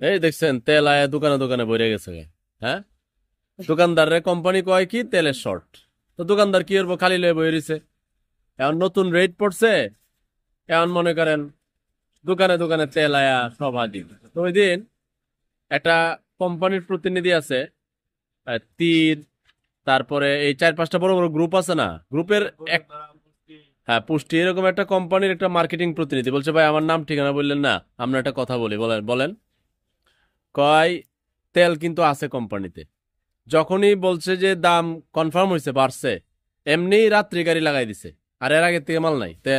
এই দেখছেন তেল আয়া দোকানে দোকানে ভরে গেছে। হ্যাঁ, দোকানদারে কোম্পানি কয় কি তেলের শর্ট, তো দোকানদার কি করবো, খালি লয়ে বয়ে রইছে। এখন নতুন রেট পড়ছে, এখন মনে করেন দোকানে দোকানে তেল আয়া সব হাজির। তো ওই দিন একটা কোম্পানির প্রতিনিধি আছে, তীর, তারপরে এই 4-5টা বড় বড় গ্রুপ আছে না, গ্রুপের এক, হ্যাঁ পুষ্টি, এরকম একটা কোম্পানির একটা মার্কেটিং প্রতিনিধি বলছে, ভাই আমার নাম ঠিকানা বললেন না, আমরা একটা কথা বলি, বলেন বলেন। কয় তেল কিন্তু আছে কোম্পানিতে। যখনই বলছে যে দাম কনফার্ম হয়েছে বাড়ছে, এমনি রাত্রি গাড়ি লাগাই দিছে, আর এর আগে থেকে মাল নাই। তে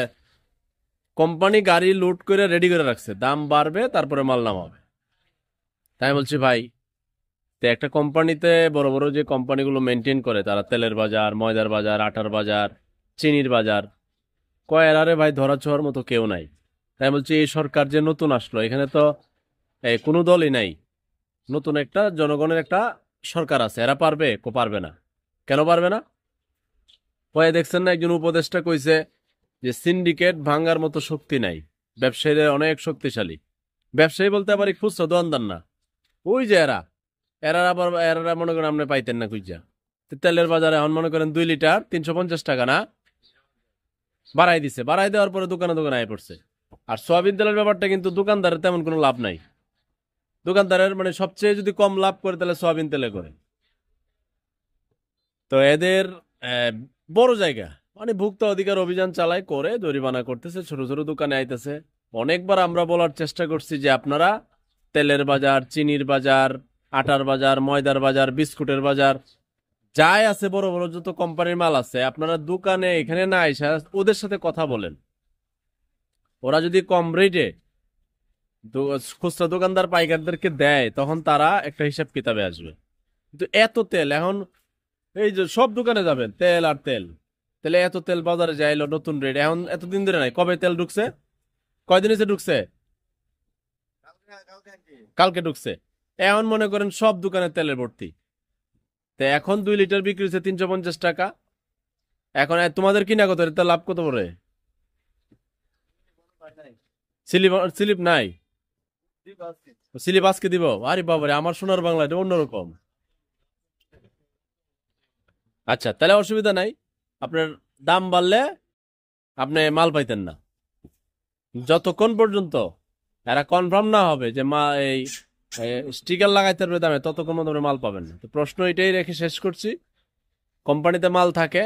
কোম্পানি গাড়ি লোড করে রেডি করে রাখছে, দাম বাড়বে তারপরে মাল নামাবে। তাই বলছি ভাই, তো একটা কোম্পানিতে বড় বড় যে কোম্পানিগুলো মেনটেন করে, তারা তেলের বাজার, ময়দার বাজার, আটার বাজার, চিনির বাজার, কয় আরে ভাই ধরা ছোঁয়ার মতো কেউ নাই। তাই বলছি এই সরকার যে নতুন আসলো, এখানে তো কোনো দলই নাই, নতুন একটা জনগণের একটা সরকার আছে, এরা পারবে? পারবে না। কেন পারবে না? কয়ে দেখছেন না, একজন উপদেষ্টা কইছে যে সিন্ডিকেট ভাঙার মতো শক্তি নাই, ব্যবসায়ীদের অনেক শক্তিশালী। ব্যবসায়ী বলতে আবার এই খুচরা দোকানদার না, ওই যে এরা, আবার এরা মনে করেন আপনি পাইতেন না খুঁজা। তেলের বাজারে এখন মনে করেন 2 লিটার 350 টাকা না, বাড়াই দিছে, বাড়াই দেওয়ার পরে দোকানে দোকানে আয় পড়ছে। আর সোয়াবিন তেলের ব্যাপারটা কিন্তু দোকানদারের তেমন কোনো লাভ নাই। দোকানদারের মানে সবচেয়ে যদি কম লাভ করে তাহলে সোয়াবিন তেলে করে। তো এদের আহ, বড় জায়গা, মানে ভোক্তা অধিকার অভিযান চালায়, করে জরিমানা করতেছে, ছোট ছোট দোকানে আইতেছে। অনেকবার আমরা বলার চেষ্টা করছি যে আপনারা তেলের বাজার, চিনির বাজার, আটার বাজার, ময়দার বাজার, বিস্কুটের বাজার, যাই আছে বড় বড় যত কোম্পানির মাল আছে, আপনারা দোকানে এখানে না এসে ওদের সাথে কথা বলেন। ওরা যদি কম রেটে খুচরা দোকানদার পাইকারদেরকে দেয়, তখন তারা একটা হিসাব কিতাবে আসবে। কিন্তু এত তেল এখন, এই যে সব দোকানে যাবেন তেল আর তেল, তাহলে এত তেল বাজারে যাইলো নতুন রেট, এখন এতদিন ধরে নাই, কবে তেল ঢুকছে, কয়দিন এসে ঢুকছে, কালকে ঢুকছে। এখন মনে করেন সব দোকানে তেলের ভর্তি। তো এখন 2 লিটার বিক্রি হচ্ছে 350 টাকা। এখন তোমাদের কিনা কত, এটা লাভ কত পড়ে? স্লিপ স্লিপ নাই, স্লিপ আজকে দিব? আরে বাবারে, আমার সোনার বাংলা, এটা অন্যরকম। আচ্ছা, তাহলে অসুবিধা নাই, আপনার দাম বাড়লে আপনি মাল পাইতেন না, যতক্ষণ পর্যন্ত এরা কনফার্ম না হবে যে মা এই স্টিকার লাগাইতে পারবে দামে, ততক্ষণ পর্যন্ত আপনি মাল পাবেন না। তো প্রশ্ন এটাই রেখে শেষ করছি, কোম্পানিতে মাল থাকে,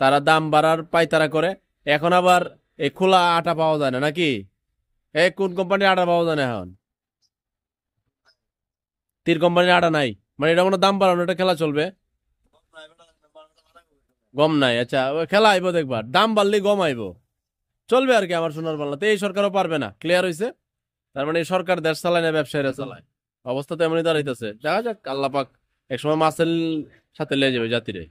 তারা দাম বাড়ার পাইতারা করে। এখন আবার এই খোলা আটা পাওয়া যায় না নাকি? এই কোন কোম্পানির আটা পাওয়া যায় না এখন? তীর কোম্পানির আটা নাই, মানে এটা কোনো দাম বাড়ানো, এটা খেলা চলবে? গম নাই, আচ্ছা ওই খেলা আইবো দেখবার, দাম বাড়লে গম আইবো, চলবে আর কি। আমার সোনার বাংলাতে এই সরকারও পারবে না, ক্লিয়ার হয়েছে? তার মানে এই সরকার দেশ চালায় না, ব্যবসায়ীরা চালায়। অবস্থা তো এমনই দাঁড়াইতেছে, দেখা যাক, আল্লাহ পাক একসময় মাছের সাথে লেগে যাবে জাতিরে।